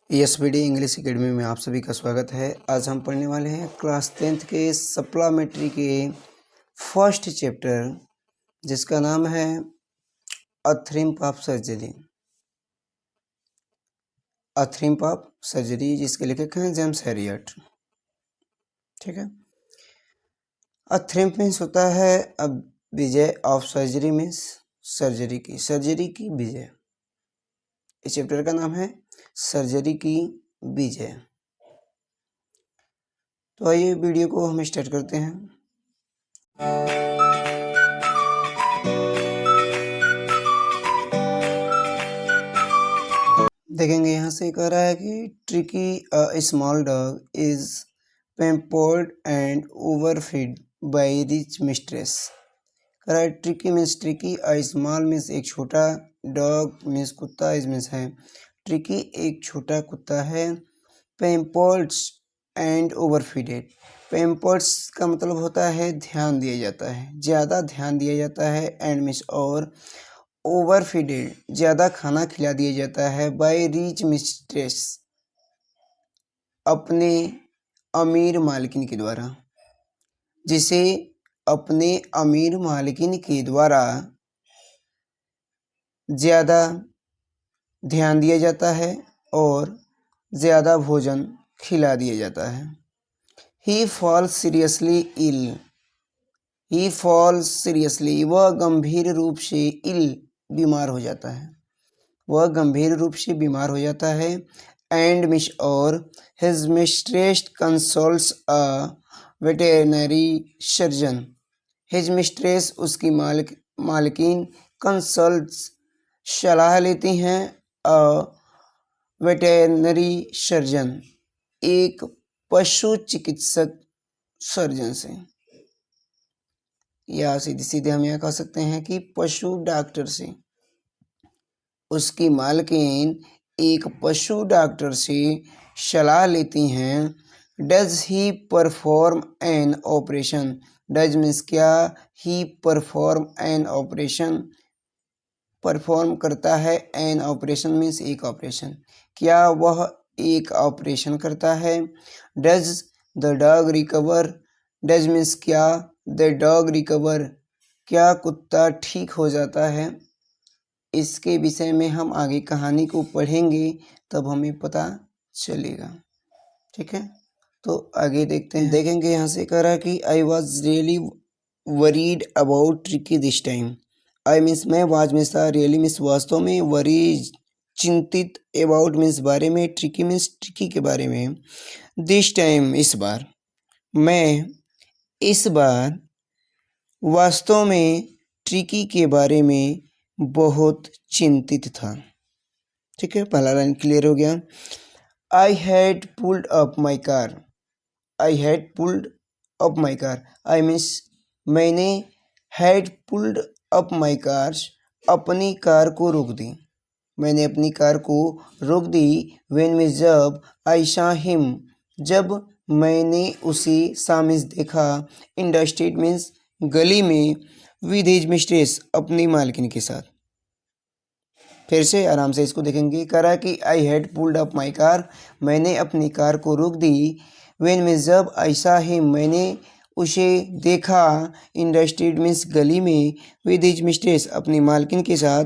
SBD English academy में आप सभी का स्वागत है। आज हम पढ़ने वाले हैं क्लास 10th के सप्लीमेंट्री के फर्स्ट चैप्टर, जिसका नाम है a triumph of surgery. A triumph of surgery, जिसके लेखक हैं जेम्स हैरियट। ठीक है। अ थ्रिम्प मीन्स होता है विजय ऑफ सर्जरी, मीन्स सर्जरी की विजय। इस चैप्टर का नाम है सर्जरी की विजय। तो आइए वीडियो को हम स्टार्ट करते हैं। देखेंगे यहाँ से कह रहा है कि Tricki small dog is pampered and overfed by rich mistress. कह रहा है Tricki means Tricki, small means एक छोटा, डॉग मीन्स कुत्ता, इज मीन्स है। ट्रिकी एक छोटा कुत्ता है। पैम्पर्ड एंड ओवरफीडेड, पैम्पर्ड्स का मतलब होता है ध्यान दिया जाता है, ज़्यादा ध्यान दिया जाता है। एंड मीन्स और, ओवरफीडेड ज़्यादा खाना खिला दिया जाता है। बाय रिच मिस्ट्रेस, अपने अमीर मालकिन के द्वारा, जिसे अपने अमीर मालकिन के द्वारा ज़्यादा ध्यान दिया जाता है और ज़्यादा भोजन खिला दिया जाता है। ही फॉल्स सीरियसली इल, ही फॉल्स सीरियसली, वह गंभीर रूप से, इल बीमार हो जाता है, वह गंभीर रूप से बीमार हो जाता है। एंड मिस और, हिज मिस्ट्रेस कंसल्ट्स अ वेटेरिनरी सर्जन, हिज मिस्ट्रेस उसकी मालकिन, कंसल्ट्स सलाह लेती हैं, अ वेटेरिनरी सर्जन एक पशु चिकित्सक सर्जन से, या सीधे सीधे हम यह कह सकते हैं कि पशु डॉक्टर से। उसकी मालकिन एक पशु डॉक्टर से सलाह लेती हैं। Does he perform an operation, does means क्या, ही परफॉर्म एन ऑपरेशन परफॉर्म करता है, एन ऑपरेशन मीन्स एक ऑपरेशन, क्या वह एक ऑपरेशन करता है। Does the dog recover, does means क्या, द डॉग रिकवर क्या कुत्ता ठीक हो जाता है। इसके विषय में हम आगे कहानी को पढ़ेंगे तब हमें पता चलेगा। ठीक है, तो आगे देखते हैं। देखेंगे यहाँ से कह रहा है कि I was really worried about tricky this time. I means मैं, वाज मीन्स था, रियली मीन्स वास्तव में, वरीज चिंतित, अबाउट मीन्स बारे में, ट्रिकी मीन्स ट्रिकी के बारे में। दिस टाइम इस बार, मैं इस बार वास्तव में ट्रिकी के बारे में बहुत चिंतित था। ठीक है, पहला लाइन क्लियर हो गया। I had pulled up my car, I had pulled up my car, I means मैंने, had pulled up my car अपनी कार को रोक दी, मैंने अपनी कार को रोक दी। व्हेन में जब, आई सॉ हिम जब मैंने उसे, सा मीन्स देखा, इन द स्ट्रीट मीन्स गली में, विद हिज मिस्ट्रेस अपनी मालकिन के साथ। फिर से आराम से इसको देखेंगे। करा कि आई had pulled up my car, मैंने अपनी कार को रोक दी। व्हेन में जब, आई सॉ हिम मैंने उसे देखा, इन द स्ट्रीट मीन्स गली में, विद हिज मिस्ट्रेस अपनी मालकिन के साथ।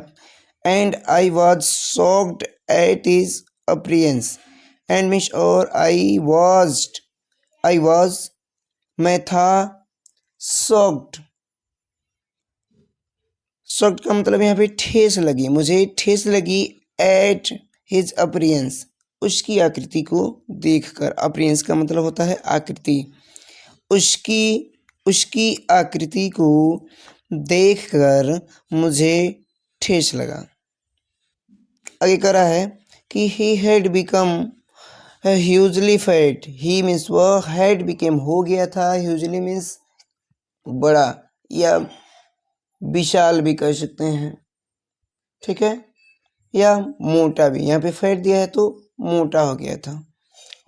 And I was shocked at his appearance, and means और, आई वॉज मैं था, शॉक्ड, शॉक्ड का मतलब यहाँ पे ठेस लगी, मुझे ठेस लगी, एट हिज अपीयरेंस उसकी आकृति को देखकर। अपीयरेंस का मतलब होता है आकृति, उसकी आकृति को देखकर मुझे ठेस लगा। आगे कह रहा है कि he had become hugely fat, he means वह, हैड बिकेम हो गया था, ह्यूजली मीन्स बड़ा या विशाल भी कह सकते हैं। ठीक है, या मोटा भी, यहाँ पे फैट दिया है तो मोटा हो गया था,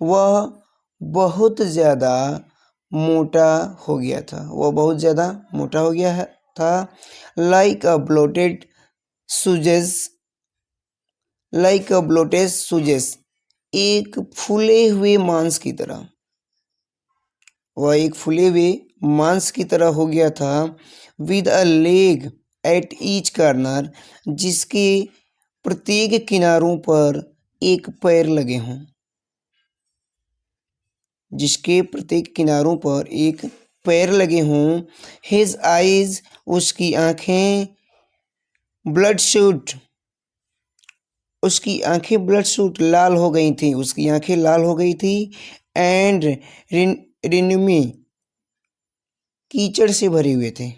वह बहुत ज़्यादा मोटा हो गया था, वह बहुत ज़्यादा मोटा हो गया है था। Like a bloated sausage, like a bloated sausage एक फूले हुए मांस की तरह, वह एक फूले हुए मांस की तरह हो गया था। With a leg at each corner, जिसके प्रत्येक किनारों पर एक पैर लगे हों, जिसके प्रत्येक किनारों पर एक पैर लगे हों। हिज आइज, उसकी आंखें, ब्लडशूट, उसकी आंखें ब्लडशूट लाल हो गई थी, उसकी आंखें लाल हो गई थी। एंड रिन्यूमी, कीचड़ से भरे हुए थे,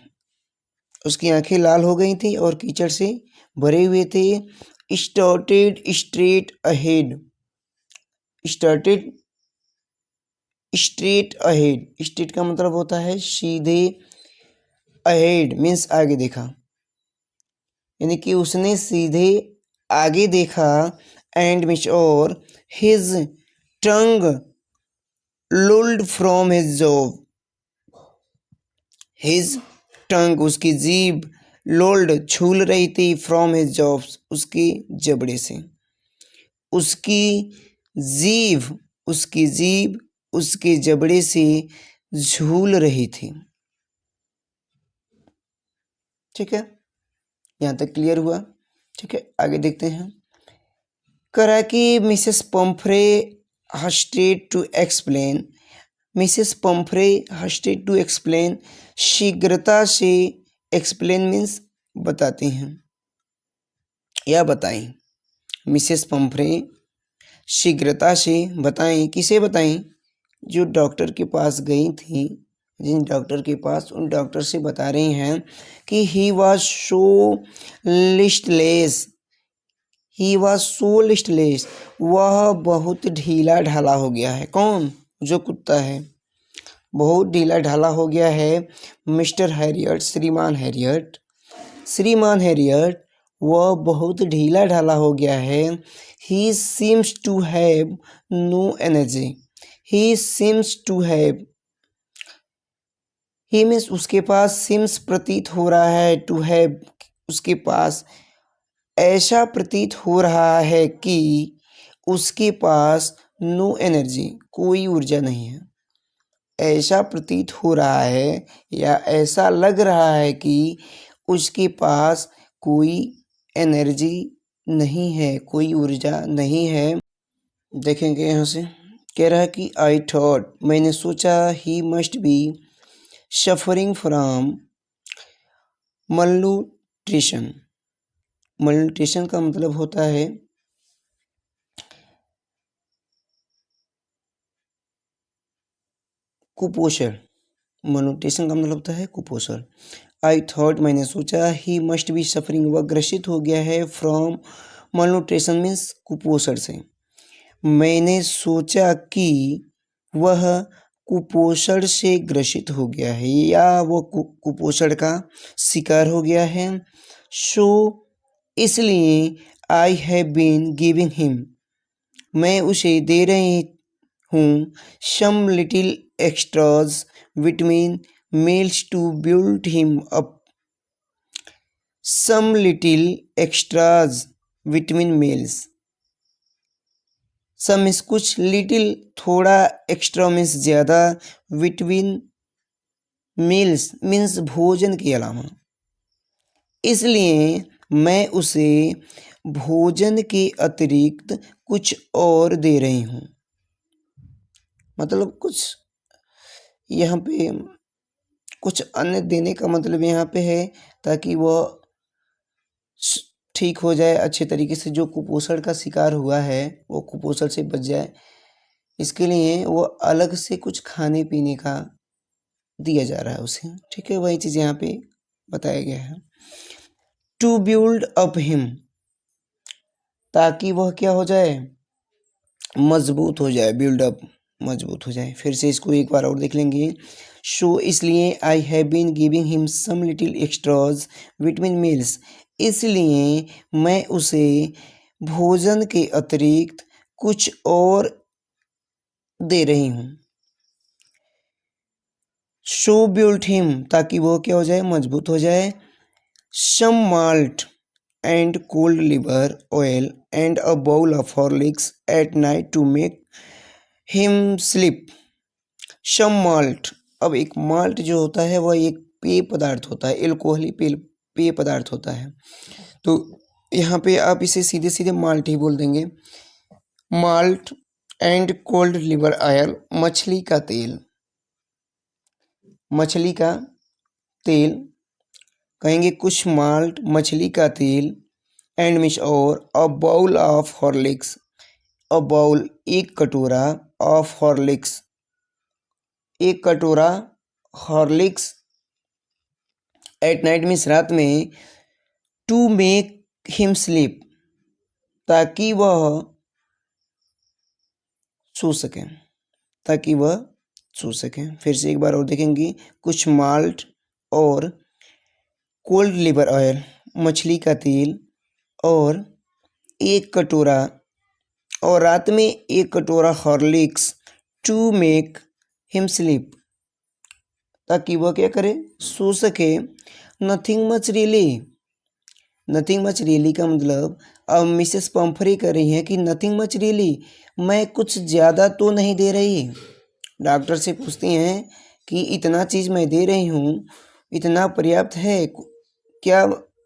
उसकी आंखें लाल हो गई थी और कीचड़ से भरे हुए थे। Started straight ahead, started straight ahead, straight का मतलब होता है सीधे, अहेड मीन्स आगे देखा, यानी कि उसने सीधे आगे देखा। एंड मिच और his tongue lolled from his jaws, his tongue, उसकी जीभ, लोल्ड छूल रही थी, फ्रॉम हिज जॉब्स, उसकी जबड़े से, उसकी जीभ, उसकी जीभ उसके जबड़े से झूल रही थी। ठीक है, यहाँ तक क्लियर हुआ। ठीक है, आगे देखते हैं। करा कि Mrs Pumphrey hastened to explain, Mrs Pumphrey hastened to explain, शीघ्रता से, एक्सप्लेन मीन्स बताती हैं या बताएं। मिसेस पम्फ्रे शीघ्रता से बताएं, किसे बताएं? जो डॉक्टर के पास गई थी, जिन डॉक्टर के पास, उन डॉक्टर से बता रही हैं कि he was so listless, he was so listless, वह बहुत ढीला ढाला हो गया है। कौन? जो कुत्ता है, बहुत ढीला ढाला हो गया है। मिस्टर हैरियट, श्रीमान हैरियट, श्रीमान हैरियट, वह बहुत ढीला ढाला हो गया है। He seems to have no energy, he seems to have, he means उसके पास, सिम्स प्रतीत हो रहा है, टू हैव उसके पास, ऐसा प्रतीत हो रहा है कि उसके पास नो एनर्जी, कोई ऊर्जा नहीं है। ऐसा प्रतीत हो रहा है या ऐसा लग रहा है कि उसके पास कोई एनर्जी नहीं है, कोई ऊर्जा नहीं है। देखेंगे यहाँ से, कह रहा है कि आई थॉट, मैंने सोचा, he must be suffering from malnutrition, malnutrition का मतलब होता है कुपोषण, मलन्यूट्रिशन का मतलब होता है कुपोषण। आई थॉट, मैंने सोचा, ही मस्ट बी सफरिंग, वह ग्रसित हो गया है, फ्रॉम मलन्यूट्रिशन मीन्स कुपोषण से। मैंने सोचा कि वह कुपोषण से ग्रसित हो गया है या वो कुपोषण का शिकार हो गया है। सो इसलिए, I have been giving him, मैं उसे दे रही हूँ, some little extras vitamin meals to build him up, some little extras vitamin meals, some means कुछ, लिटिल थोड़ा, एक्स्ट्रा मीन्स ज़्यादा, विटामिन मील्स मीन्स भोजन के अलावा, इसलिए मैं उसे भोजन के अतिरिक्त कुछ और दे रही हूँ। मतलब कुछ यहाँ पे कुछ अन्य देने का मतलब यहाँ पे है ताकि वह ठीक हो जाए अच्छे तरीके से, जो कुपोषण का शिकार हुआ है वो कुपोषण से बच जाए। इसके लिए वो अलग से कुछ खाने पीने का दिया जा रहा है उसे। ठीक है, वही चीज़ यहाँ पे बताया गया है। टू बिल्ड अप हिम, ताकि वह क्या हो जाए, मजबूत हो जाए, बिल्डअप मजबूत हो जाए। फिर से इसको एक बार और देख लेंगे। सो इसलिए, I have been giving him some little extras vitamin meals, इसलिए मैं उसे भोजन के अतिरिक्त कुछ और दे रही हूँ। सो बिल्ड हिम, ताकि वो क्या हो जाए, मजबूत हो जाए। सम malt and cold liver oil and a bowl of Horlicks at night to make him sleep. Some malt. अब एक माल्ट जो होता है वह एक पेय पदार्थ होता है, एल्कोहली पेय पदार्थ होता है। तो यहाँ पे आप इसे सीधे सीधे माल्ट ही बोल देंगे। Malt and cold liver oil, मछली का तेल, मछली का तेल कहेंगे कुछ माल्ट, मछली का तेल, एंड मिक्स और a bowl of Horlicks, a bowl एक कटोरा, ऑफ हॉर्लिक्स एक कटोरा हॉर्लिक्स, एट नाइट मीन्स रात में, टू मेक हिम स्लीप ताकि वह सो सकें, ताकि वह सो सकें। फिर से एक बार और देखेंगे, कुछ माल्ट और कोल्ड लिवर ऑयल, मछली का तेल, और एक कटोरा, और रात में एक कटोरा Horlicks, to make him sleep ताकि वह क्या करे, सो सके। Nothing much really, nothing much really का मतलब अब मिसेस पंफरे कह रही हैं कि नथिंग मच रियली, मैं कुछ ज़्यादा तो नहीं दे रही। डॉक्टर से पूछती हैं कि इतना चीज़ मैं दे रही हूँ, इतना पर्याप्त है क्या,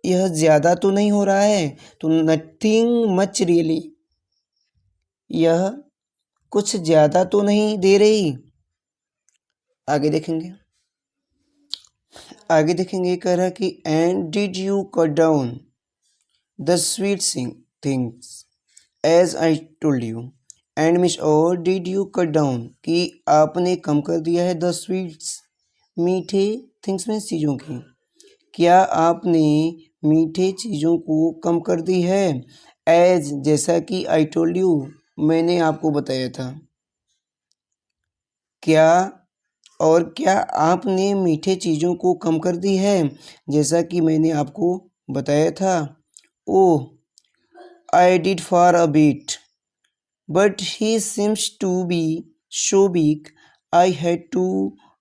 यह ज़्यादा तो नहीं हो रहा है? तो नथिंग मच रियली, यह कुछ ज़्यादा तो नहीं दे रही। आगे देखेंगे, आगे देखेंगे कह रहा कि and did you cut down the sweet things as I told you, and miss और डिड यू कट डाउन कि आपने कम कर दिया है, द स्वीट्स मीठे थिंग्स में चीज़ों की, क्या आपने मीठे चीज़ों को कम कर दी है, एज जैसा कि आई टोल्ड यू मैंने आपको बताया था। क्या और क्या आपने मीठे चीज़ों को कम कर दी है जैसा कि मैंने आपको बताया था। Oh I did for a bit but he seems to be so big I had to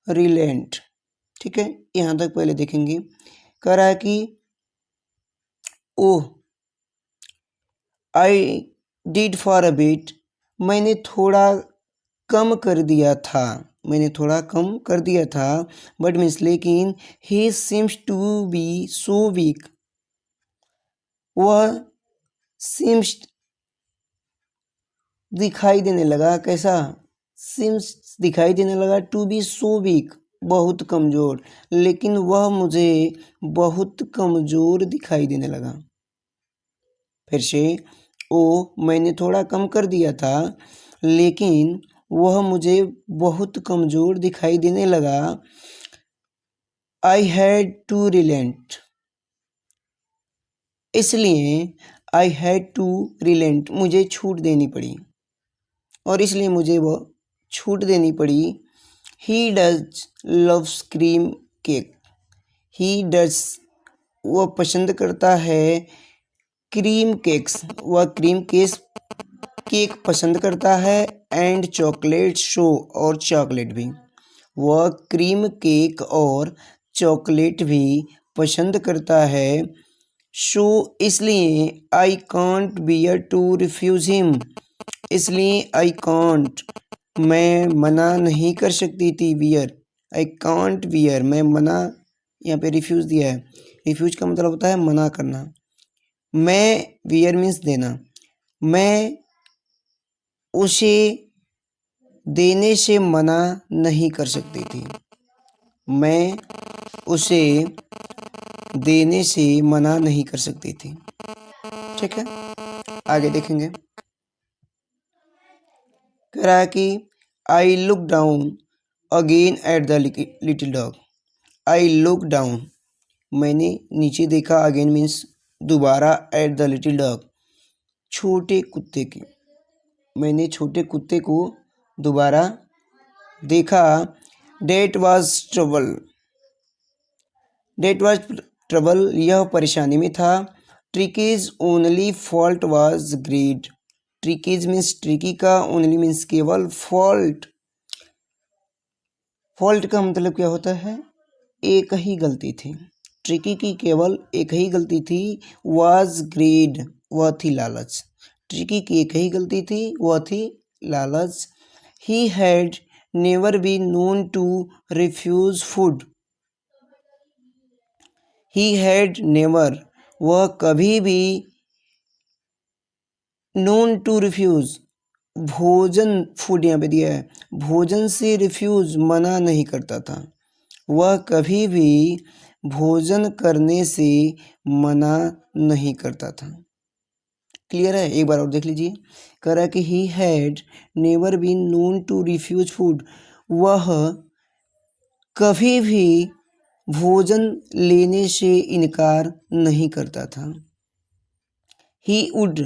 relent. ठीक है, यहाँ तक पहले देखेंगे। कह रहा है कि oh I did for a bit, मैंने थोड़ा कम कर दिया था, मैंने थोड़ा कम कर दिया था, बट मीन्स लेकिन, he seems to be so weak, वह सिम्स दिखाई देने लगा, कैसा, सिम्स दिखाई देने लगा, टू बी सो वीक बहुत कमज़ोर, लेकिन वह मुझे बहुत कमज़ोर दिखाई देने लगा। फिर से, ओ मैंने थोड़ा कम कर दिया था लेकिन वह मुझे बहुत कमज़ोर दिखाई देने लगा। आई हैड टू रिलेंट, इसलिए आई हैड टू रिलेंट मुझे छूट देनी पड़ी, और इसलिए मुझे वह छूट देनी पड़ी। He does loves cream cake, he does वह पसंद करता है, क्रीम केक्स वह क्रीम केक पसंद करता है, एंड चॉकलेट शो और चॉकलेट भी, वह क्रीम केक और चॉकलेट भी पसंद करता है। शो इसलिए, I can't bear to refuse him, इसलिए आई कांट मैं मना नहीं कर सकती थी, बियर आई कांट बियर मैं मना, यहाँ पे रिफ्यूज़ दिया है, रिफ्यूज का मतलब होता है मना करना, मैं बियर मीन्स देना, मैं उसे देने से मना नहीं कर सकती थी, मैं उसे देने से मना नहीं कर सकती थी। ठीक है, आगे देखेंगे। कह रहा है कि I look down again at the little dog, I look down मैंने नीचे देखा, अगेन मीन्स दोबारा, एट द लिटिल डॉग छोटे कुत्ते की, मैंने छोटे कुत्ते को दोबारा देखा। That was trouble, that was trouble यह परेशानी में था। Tricki's only fault was greed, Tricki's means Tricki का, ओनली मीन्स केवल, फॉल्ट फॉल्ट का मतलब क्या होता है, एक ही गलती थी, ट्रिकी की केवल एक ही गलती थी, वाज ग्रीड, वह थी लालच। ट्रिकी की एक ही गलती थी, वह थी लालच। He had never been known to refuse food. He had never, वह कभी भी, नोन टू रिफ्यूज, भोजन, फूड यहाँ पे दिया है, भोजन से रिफ्यूज, मना नहीं करता था। वह कभी भी भोजन करने से मना नहीं करता था। क्लियर है? एक बार और देख लीजिए। कह रहा है कि he had never been known to refuse food, वह कभी भी भोजन लेने से इनकार नहीं करता था। He would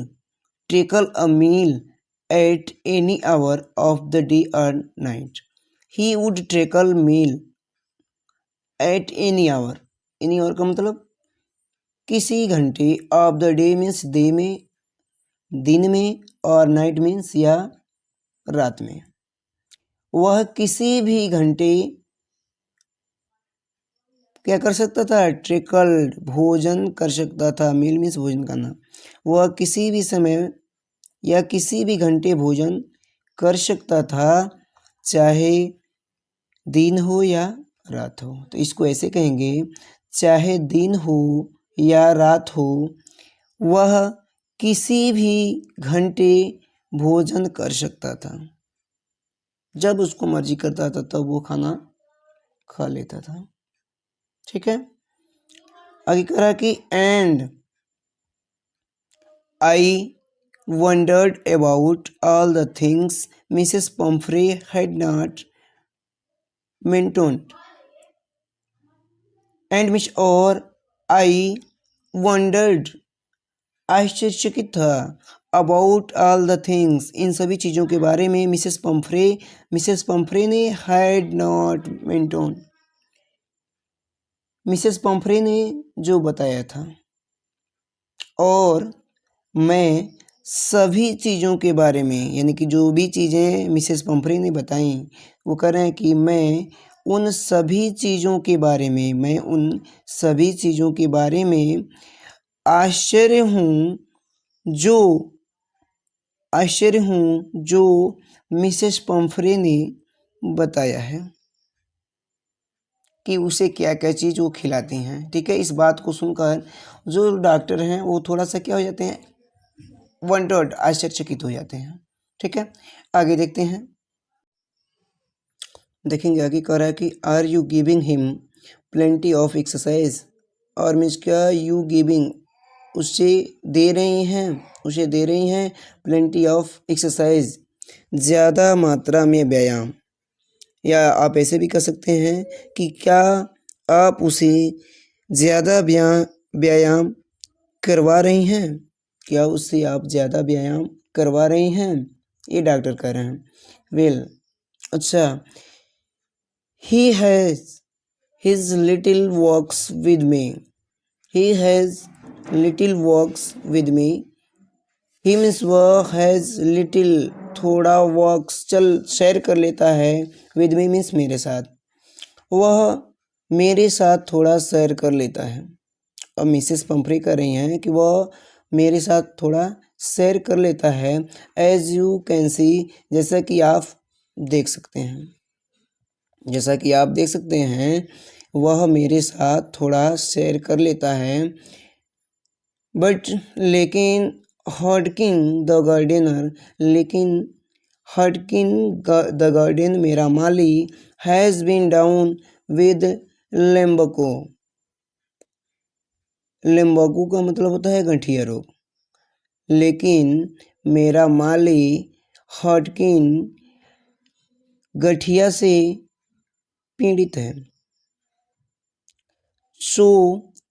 tackle a meal at any hour of the day और night. He would tackle meal at any hour, any hour का मतलब किसी घंटे, of the day means day में, दिन में, और नाइट मीन्स या रात में। वह किसी भी घंटे क्या कर सकता था? ट्रिकल्ड, भोजन कर सकता था। मील मीन्स भोजन करना। वह किसी भी समय या किसी भी घंटे भोजन कर सकता था, चाहे दिन हो या रात हो। तो इसको ऐसे कहेंगे, चाहे दिन हो या रात हो, वह किसी भी घंटे भोजन कर सकता था। जब उसको मर्जी करता था तब वो खाना खा लेता था। ठीक है, आगे कह रहा कि and I wondered about all the things Mrs. Pumphrey had not mentioned. And miss, और आई wondered, आश्चर्यचकित था, अबाउट ऑल द थिंग्स, इन सभी चीज़ों के बारे में, मिसेस पंफ्रे ने हैड नॉट मेंटोन, मिसेस पंफ्रे ने जो बताया था। और मैं सभी चीज़ों के बारे में, यानी कि जो भी चीज़ें मिसेस पंफ्रे ने बताई, वो कह रहे हैं कि मैं उन सभी चीज़ों के बारे में, मैं उन सभी चीज़ों के बारे में आश्चर्य हूँ जो मिसेस पंफ्रे ने बताया है कि उसे क्या क्या चीज़ वो खिलाती हैं। ठीक है, इस बात को सुनकर जो डॉक्टर हैं वो थोड़ा सा क्या हो जाते हैं, वंडर्ड, आश्चर्यचकित हो जाते हैं। ठीक है, आगे देखते हैं। देखेंगे आगे कह रहा है कि are you giving him plenty of exercise, और मीन्स क्या, यू गिविंग, उसे दे रही हैं प्लेंटी ऑफ एक्सरसाइज, ज़्यादा मात्रा में व्यायाम। या आप ऐसे भी कह सकते हैं कि क्या आप उसे ज़्यादा व्यायाम करवा रही हैं, क्या उससे आप ज़्यादा व्यायाम करवा रही हैं, ये डॉक्टर कह रहे हैं। वेल, अच्छा, he has his little walks with me, he has little walks with me, he means वह हैज़ लिटिल, थोड़ा वॉक्स, सैर कर लेता है, विद मी मीन्स मेरे साथ, वह मेरे साथ थोड़ा सैर कर लेता है। अब मिसेस पंफ्रे कह रही हैं कि वह मेरे साथ थोड़ा सैर कर लेता है। एज यू कैन सी, जैसा कि आप देख सकते हैं, वह मेरे साथ थोड़ा सैर कर लेता है। बट लेकिन हडकिन द गार्डन, मेरा माली, हैज़ बीन डाउन विद लेम्बको, लेम्बाकू का मतलब होता है गठिया रोग, लेकिन मेरा माली हडकिन गठिया से पीड़ित है। सो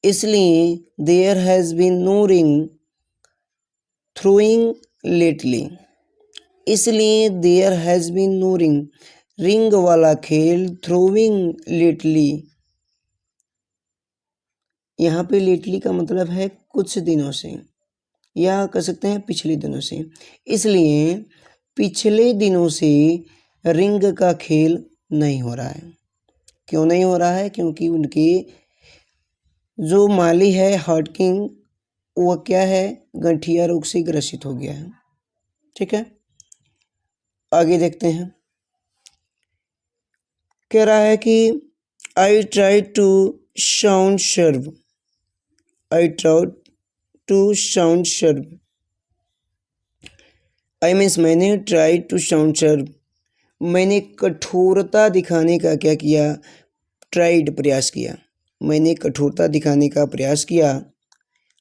इसलिए there has been no ring throwing lately, इसलिए there has been no ring वाला खेल, थ्रोइंग लेटली, यहाँ पे लेटली का मतलब है कुछ दिनों से, या कह सकते हैं पिछले दिनों से। इसलिए पिछले दिनों से रिंग का खेल नहीं हो रहा है। क्यों नहीं हो रहा है? क्योंकि उनके जो माली है हार्ट किंग, वह क्या है, गठिया रोग से ग्रसित हो गया है। ठीक है, आगे देखते हैं। कह रहा है कि I try to sound severe, I try to sound severe, I means मैंने ट्राई टू साउंड शर्व, मैंने कठोरता दिखाने का क्या किया, ट्राइड प्रयास किया, मैंने कठोरता दिखाने का प्रयास किया।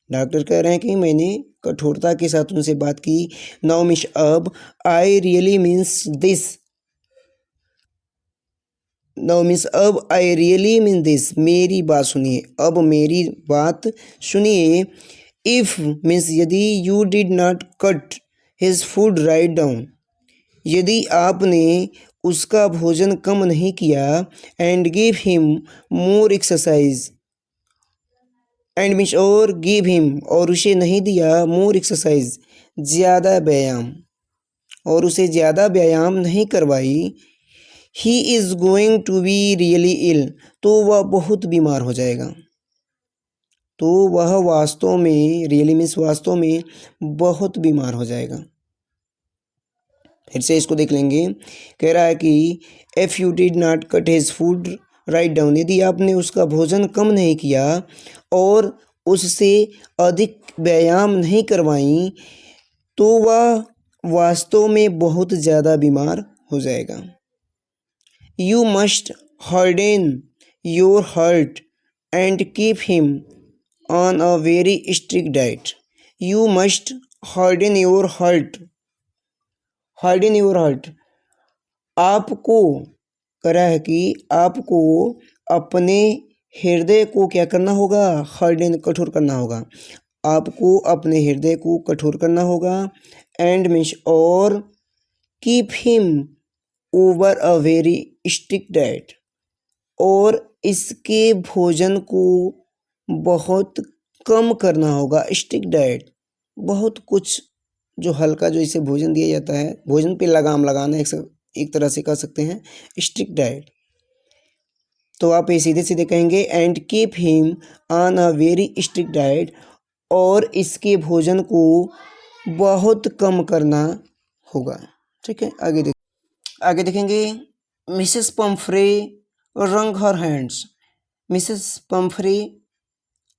डॉक्टर कह रहे हैं कि मैंने कठोरता के साथ उनसे बात की। नाउ मिस अब I really means this, now means अब आई रियली मीन दिस, मेरी बात सुनिए, अब मेरी बात सुनिए। इफ मीन्स यदि, you did not cut his food write down, यदि आपने उसका भोजन कम नहीं किया, and give him more exercise, and means और गिव हिम, और उसे नहीं दिया, मोर एक्सरसाइज, ज़्यादा व्यायाम, और उसे ज़्यादा व्यायाम नहीं करवाई, he is going to be really ill, तो वह बहुत बीमार हो जाएगा। तो वह वास्तव में, रियली मीन्स वास्तव में, बहुत बीमार हो जाएगा। फिर से इसको देख लेंगे। कह रहा है कि if you did not cut his food write down, यदि आपने उसका भोजन कम नहीं किया और उससे अधिक व्यायाम नहीं करवाई, तो वह वास्तव में बहुत ज़्यादा बीमार हो जाएगा। You must harden your heart and keep him on a very strict diet. You must harden your heart. Harden your heart. आपको करा है कि आपको अपने हृदय को क्या करना होगा, harden कठोर करना होगा, आपको अपने हृदय को कठोर करना होगा। एंड मीन्स और keep him over a very strict diet, और इसके भोजन को बहुत कम करना होगा। स्ट्रिक्ट डाइट, बहुत कुछ जो हल्का, जो इसे भोजन दिया जाता है, भोजन पे लगाम लगाना, एक तरह से कह सकते हैं स्ट्रिक्ट डाइट। तो आप ये सीधे सीधे कहेंगे and keep him on a very strict diet, और इसके भोजन को बहुत कम करना होगा। ठीक है, आगे देखेंगे। मिसेस पम्फ्रे रंग हर हैंड्स, मिसेस पम्फ्रे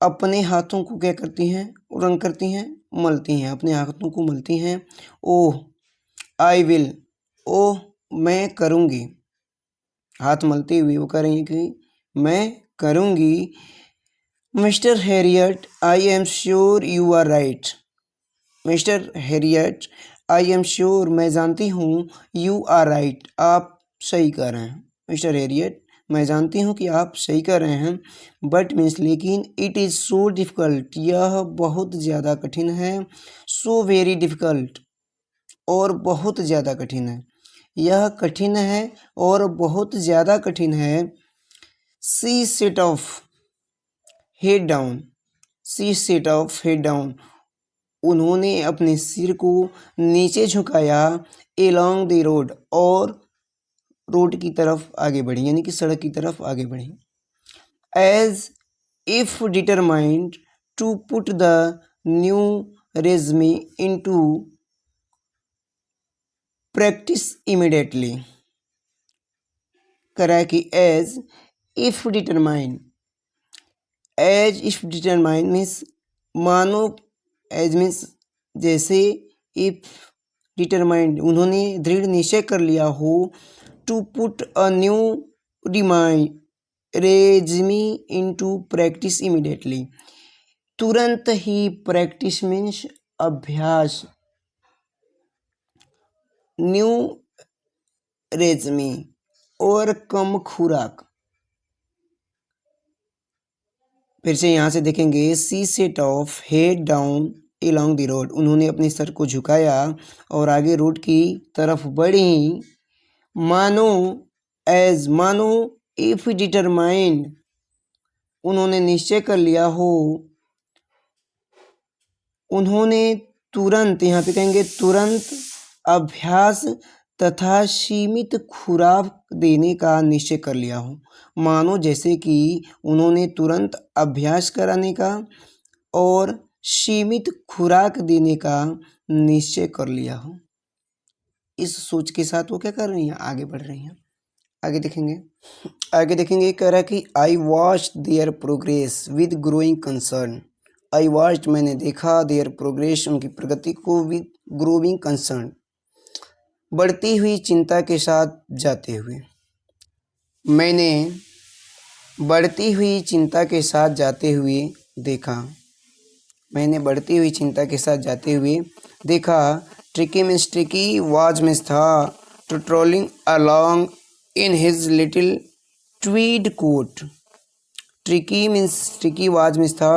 अपने हाथों को क्या करती हैं, रंग करती हैं, मलती हैं, अपने हाथों को मलती हैं। ओह आई विल, ओह मैं करूँगी, हाथ मलती हुई वो कह रही हैं कि मैं करूँगी। Mr Herriot I am sure you are right, Mr Herriot I am sure, मैं जानती हूँ, यू आर राइट, आप सही कह रहे हैं। मिस्टर हैरियट, मैं जानती हूँ कि आप सही कह रहे हैं। बट मीन्स लेकिन, इट इज़ सो डिफ़िकल्ट, यह बहुत ज़्यादा कठिन है। सो वेरी डिफ़िकल्ट, और बहुत ज़्यादा कठिन है, यह कठिन है और बहुत ज़्यादा कठिन है। She set off head down, she set off head down, उन्होंने अपने सिर को नीचे झुकाया। एलॉन्ग द रोड, और रोड की तरफ आगे बढ़ी, यानी कि सड़क की तरफ आगे बढ़ी। As if determined to put the new regime into practice immediately, करा है कि as if determined, as if determined means मानो, एज मीन्स जैसे, इफ डिटरमाइंड उन्होंने दृढ़ निश्चय कर लिया हो। To put a new regime into practice immediately, तुरंत ही प्रैक्टिस मीन्स अभ्यास, न्यू रेज़्मे और कम खुराक। फिर से यहाँ से देखेंगे। She set off head down along the road, उन्होंने अपने सर को झुकाया और आगे रोड की तरफ बढ़ी। मानो, एज मानो, इफ डिटरमाइंड उन्होंने निश्चय कर लिया हो। उन्होंने तुरंत, यहाँ पे कहेंगे तुरंत, अभ्यास तथा सीमित खुराक देने का निश्चय कर लिया हो। मानो जैसे कि उन्होंने तुरंत अभ्यास कराने का और सीमित खुराक देने का निश्चय कर लिया हो। इस सोच के साथ वो क्या कर रही हैं, आगे बढ़ रही हैं। आगे देखेंगे कह रहा है कि I watched there progress with growing concern. I watched मैंने देखा, देयर प्रोग्रेस उनकी प्रगति को, विद ग्रोइंग कंसर्न बढ़ती हुई चिंता के साथ जाते हुए। मैंने बढ़ती हुई चिंता के साथ जाते हुए देखा। मैंने बढ़ती हुई चिंता के साथ जाते हुए देखा। Tricki means Tricki, was means था, trolling along in his little tweed coat. Tricki means Tricki, was means था,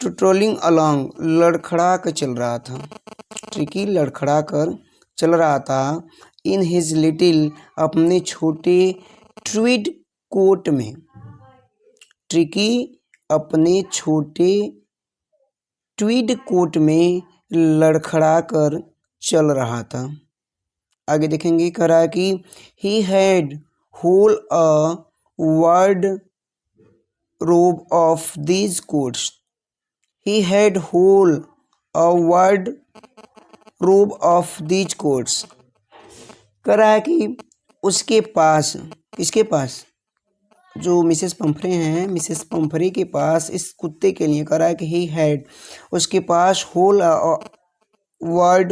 ट्रोलिंग अलॉन्ग लड़खड़ा कर चल रहा था। ट्रिकी लड़खड़ा कर चल रहा था। इन हिज लिटिल अपने छोटे ट्वीड कोट में। ट्रिकी अपने छोटे ट्वीड कोट में लड़खड़ा कर चल रहा था। आगे देखेंगे कह रहा है कि he had whole a wardrobe of these coats. He had whole a wardrobe of these coats. कह रहा है कि उसके पास, किसके पास, जो मिसेस पंफरे हैं, मिसेस पंफरे के पास इस कुत्ते के लिए कह रहा है कि ही हैड, उसके पास होल वर्ड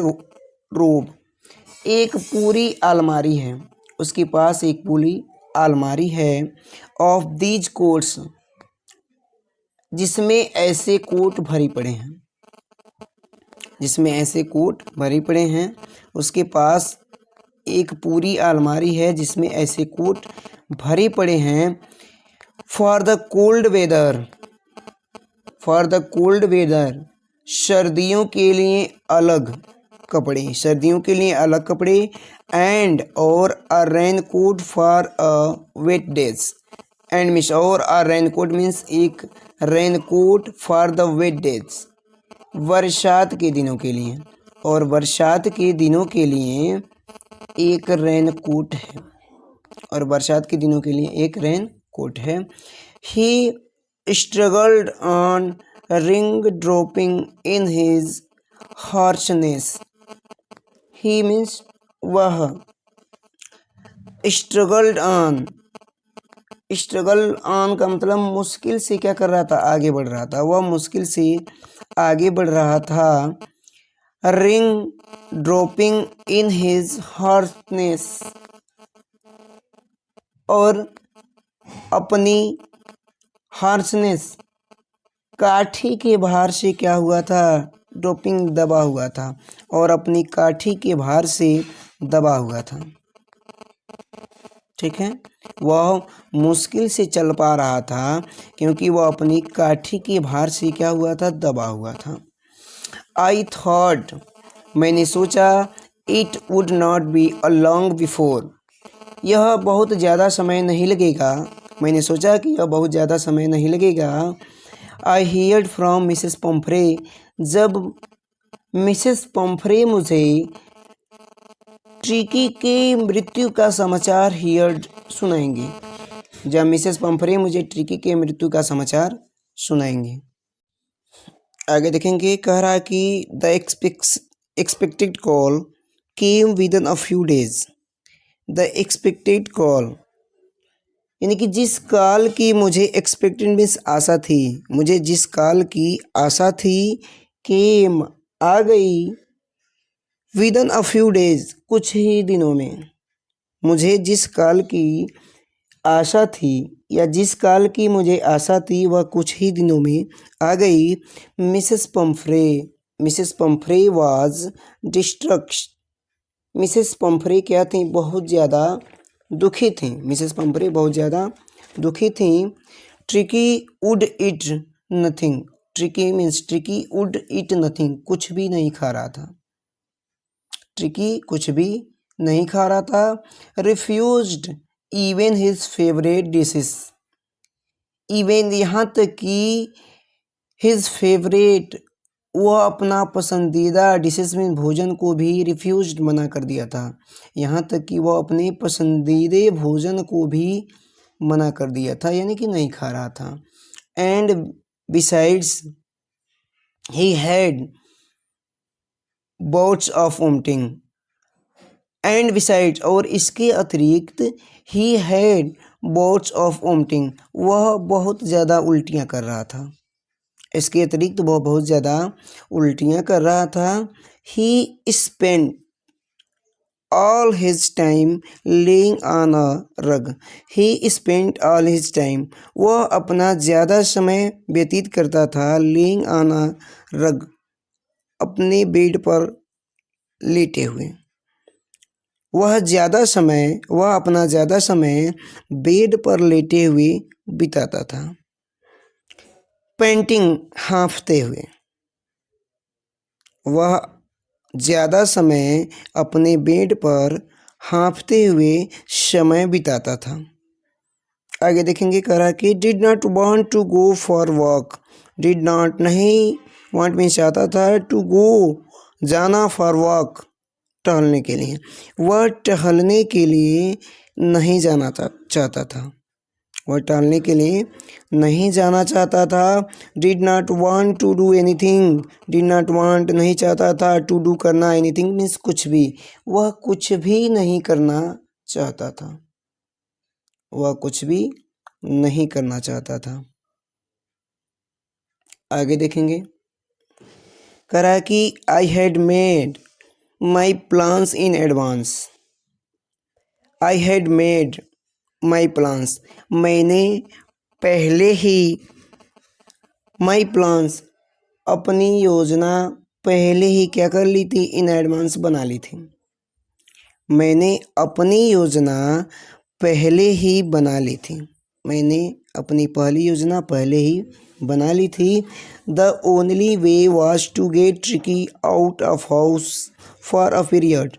रोब, एक पूरी अलमारी है। उसके पास एक पूरी अलमारी है। ऑफ दीज कोट्स, जिसमें ऐसे कोट भरी पड़े हैं, जिसमें ऐसे कोट भरी पड़े हैं। उसके पास एक पूरी अलमारी है जिसमें ऐसे कोट भरे पड़े हैं। For the cold weather, for the cold weather, सर्दियों के लिए अलग कपड़े, सर्दियों के लिए अलग कपड़े। एंड और a rain coat for a wet days. And means और अ रेन कोट मीन्स एक rain coat for the wet days, बरसात के दिनों के लिए, और बरसात के दिनों के लिए एक रेन कोट है, और बरसात के दिनों के लिए एक रेन कोट है। He struggled on ring dropping in his harshness. He means वह, स्ट्रगल्ड ऑन, स्ट्रगल ऑन का मतलब मुश्किल से क्या कर रहा था, आगे बढ़ रहा था। वह मुश्किल से आगे बढ़ रहा था। Ring dropping in his harshness, और अपनी हार्शनेस, काठी के भार से क्या हुआ था, ड्रॉपिंग दबा हुआ था, और अपनी काठी के भार से दबा हुआ था। ठीक है, वह मुश्किल से चल पा रहा था क्योंकि वह अपनी काठी के भार से क्या हुआ था, दबा हुआ था। आई थॉट, मैंने सोचा, it would not be a long before, यह बहुत ज़्यादा समय नहीं लगेगा। मैंने सोचा कि यह बहुत ज़्यादा समय नहीं लगेगा। आई हियर्ड फ्रॉम मिसेस पंफरे, जब मिसेस पंफरे मुझे ट्रिकी के मृत्यु का समाचार हियर्ड सुनाएंगे, जब मिसेस पंफरे मुझे ट्रिकी के मृत्यु का समाचार सुनाएंगे। आगे देखेंगे कह रहा है कि the expected call came with in a few days. The expected call यानी कि जिस काल की मुझे एक्सपेक्टेड मीन्स आशा थी, मुझे जिस काल की आशा थी, केम आ गई, with in a few days कुछ ही दिनों में। मुझे जिस काल की आशा थी, या जिस काल की मुझे आशा थी, वह कुछ ही दिनों में आ गई। Mrs Pumphrey, Mrs Pumphrey was distraught, Mrs Pumphrey क्या थी, बहुत ज़्यादा दुखी थी। मिसेस पंफरे बहुत ज़्यादा दुखी थी। Tricky would it nothing, tricky means tricky would it nothing, कुछ भी नहीं खा रहा था। ट्रिकी कुछ भी नहीं खा रहा था। Refused even his favourite dishes, even यहाँ तक कि हिज फेवरेट वह अपना पसंदीदा डिशेस में भोजन को भी रिफ्यूज्ड मना कर दिया था। यहाँ तक कि वह अपने पसंदीदे भोजन को भी मना कर दिया था, यानी कि नहीं खा रहा था। And besides he had bots of vomiting. And besides, और इसके अतिरिक्त, he had bots of vomiting, वह बहुत ज़्यादा उल्टियाँ कर रहा था। इसके अतिरिक्त वह बहुत ज़्यादा उल्टियाँ कर रहा था। He spend all his time laying on a rug. He spend all his time, वह अपना ज़्यादा समय व्यतीत करता था लेइंग ऑन अ रग, अपने बेड पर लेटे हुए। वह अपना ज़्यादा समय बेड पर लेटे हुए बिताता था। पेंटिंग, हाँफते हुए, वह ज़्यादा समय अपने बेड पर हाँफते हुए समय बिताता था। आगे देखेंगे, करा कि did not want to go for walk. Did not, नहीं, वांट में चाहता था, टू गो, जाना, फॉर वॉक, टहलने के लिए। वह टहलने के लिए नहीं जाना चाहता था। वह टहलने के लिए नहीं जाना चाहता था। Did not want to do anything. Did not want, नहीं चाहता था, टू डू, करना, एनीथिंग मीन्स कुछ भी। वह कुछ भी नहीं करना चाहता था। वह कुछ भी नहीं करना चाहता था। आगे देखेंगे, करा कि I had made my plans in advance. I had made my plans, मैंने पहले ही, माई प्लान्स, अपनी योजना पहले ही क्या कर ली थी, इन एडवांस, बना ली थी। मैंने अपनी योजना पहले ही बना ली थी। मैंने अपनी पहली योजना पहले ही बना ली थी। The only way was to get Tricki out of house for a period.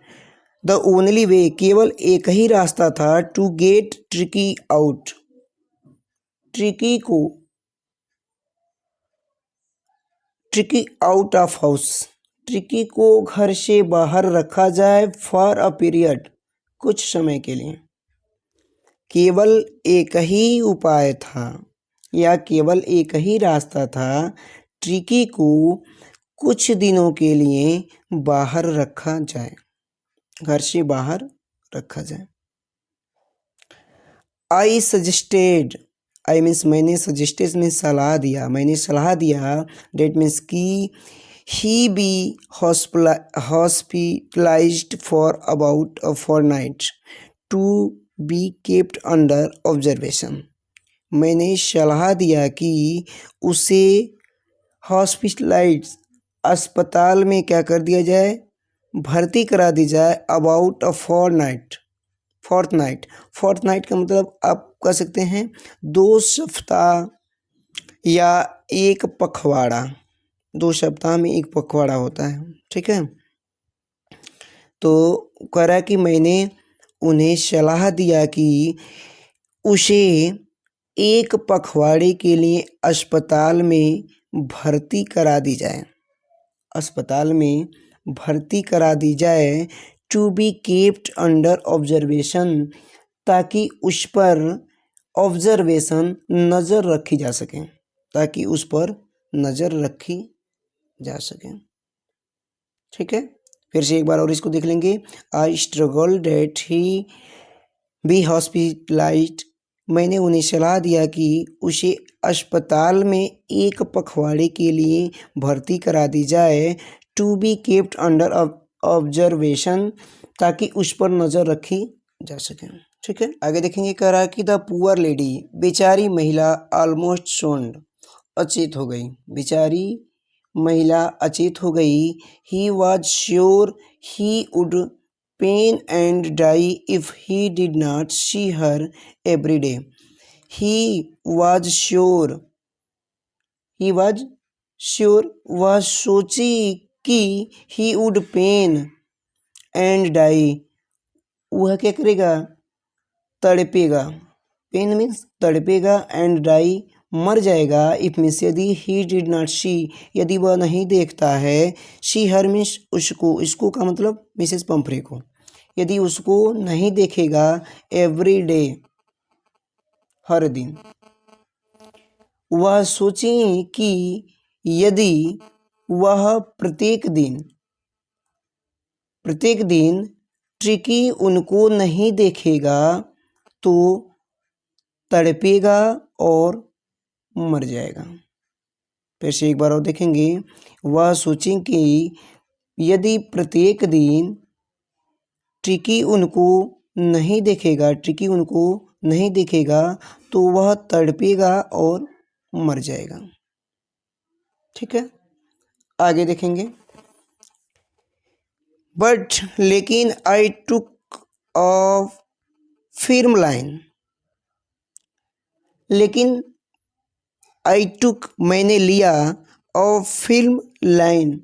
The only way, केवल एक ही रास्ता था, to get Tricki out, Tricki out of house, Tricki को घर से बाहर रखा जाए, फॉर अ पीरियड, कुछ समय के लिए। केवल एक ही उपाय था, या केवल एक ही रास्ता था, ट्रिकी को कुछ दिनों के लिए बाहर रखा जाए, घर से बाहर रखा जाए। आई सजेस्टेड, आई मीन्स मैंने, सजेस्टेड मीन्स सलाह दिया, मैंने सलाह दिया, डेट मीन्स की, he be hospitalised for about a fortnight to be kept under observation. मैंने सलाह दिया कि उसे हॉस्पिटलाइज, अस्पताल में क्या कर दिया जाए, भर्ती करा दी जाए, अबाउट अ फोर्टनाइट। फोर्टनाइट का मतलब आप कह सकते हैं 2 सप्ताह या एक पखवाड़ा। 2 सप्ताह में एक पखवाड़ा होता है, ठीक है। तो कह रहा है कि मैंने उन्हें सलाह दिया कि उसे एक पखवाड़े के लिए अस्पताल में भर्ती करा दी जाए, अस्पताल में भर्ती करा दी जाए, to be kept under observation, ताकि उस पर ऑब्जर्वेशन, नज़र रखी जा सके, ताकि उस पर नज़र रखी जा सके, ठीक है। फिर से एक बार और इसको देख लेंगे। I struggle that he be hospitalised, मैंने उन्हें सलाह दिया कि उसे अस्पताल में एक पखवाड़े के लिए भर्ती करा दी जाए, to be kept under observation, ताकि उस पर नज़र रखी जा सके, ठीक है। आगे देखेंगे, कह रहा कि द पुअर लेडी, बेचारी महिला, ऑलमोस्ट सोन्ड, अचेत हो गई, बेचारी महिला अचेत हो गई। He was sure he would pine and die if he did not see her every day. He was sure, वह सोची कि he would pine and die, वह क्या करेगा, तड़पेगा, पेन मीन्स तड़पेगा, एंड डाई, मर जाएगा। इफ मीन्स यदि ही डिड नॉट सी, यदि वह नहीं देखता है। शी हर मीन्स उसको, इसको का मतलब मिसेस पंफ्रे को, यदि उसको नहीं देखेगा एवरी डे, हर दिन। वह सोचें कि यदि वह प्रत्येक दिन ट्रिकी उनको नहीं देखेगा तो तड़पेगा और मर जाएगा। फिर से एक बार और देखेंगे। वह सोचें कि यदि प्रत्येक दिन ट्रिकी उनको नहीं देखेगा तो वह तड़पेगा और मर जाएगा। ठीक है, आगे देखेंगे। बट लेकिन आई टुक अ फिर्म लाइन, लेकिन आई टुक मैंने लिया, अ फिल्म लाइन,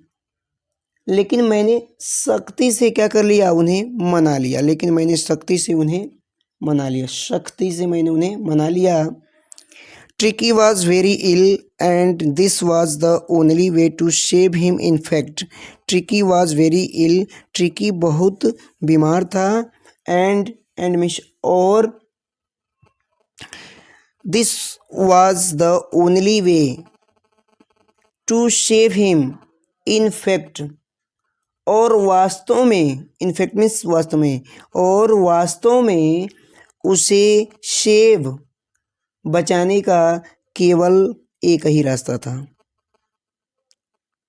लेकिन मैंने सख्ती से क्या कर लिया, उन्हें मना लिया। लेकिन मैंने सख्ती से उन्हें मना लिया, सख्ती से मैंने उन्हें मना लिया। Tricki was very ill and this was the only way to save him. In fact Tricki was very ill, Tricki बहुत बीमार था। एंड मिस और this was the only way to save him. In fact और वास्तव में, in fact means वास्तव में, और वास्तव में उसे सेव बचाने का केवल एक ही रास्ता था।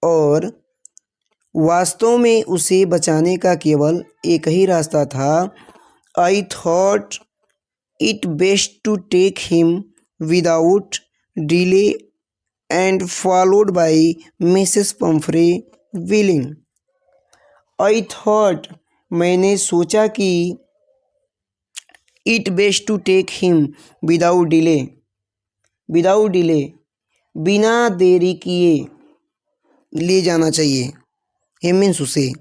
और वास्तव में उसे बचाने का केवल एक ही रास्ता था। I thought it best to take him without delay and followed by Mrs Pumphrey wailing. I thought मैंने सोचा कि it best to take him without delay बिना देरी किए ले जाना चाहिए। हिम मीन्स उसे,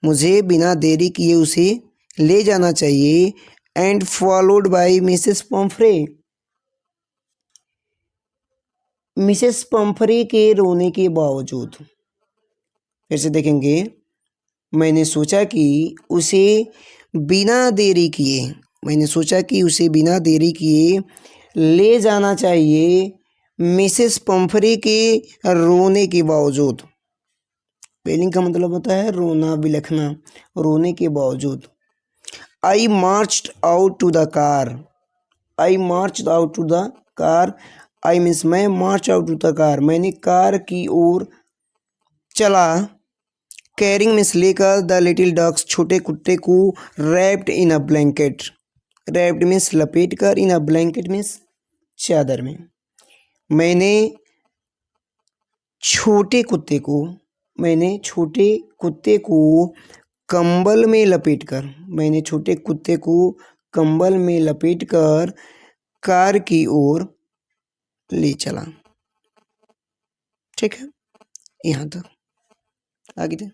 मुझे बिना देरी किए उसे ले जाना चाहिए। And followed by Mrs Pomfrey, Mrs Pomfrey के रोने के बावजूद। फिर से देखेंगे। मैंने सोचा कि उसे बिना देरी किए, मैंने सोचा कि उसे बिना देरी किए ले जाना चाहिए, मिसेस पंफ्रे के रोने के बावजूद। वेलिंग का मतलब होता है रोना, बिलखना, रोने के बावजूद। I marched out to the car, I marched out to the car, I means मैं, march out to the car मैंने कार की ओर चला। कैरिंग मीन्स लेकर, द लिटिल डॉग्स छोटे कुत्ते को, wrapped in a blanket, wrapped means लपेट कर, इन अ ब्लैंकेट मीन्स चादर में। मैंने छोटे कुत्ते को कंबल में लपेटकर, मैंने छोटे कुत्ते को कंबल में लपेटकर कार की ओर ले चला। ठीक है, यहाँ तक आगे थे।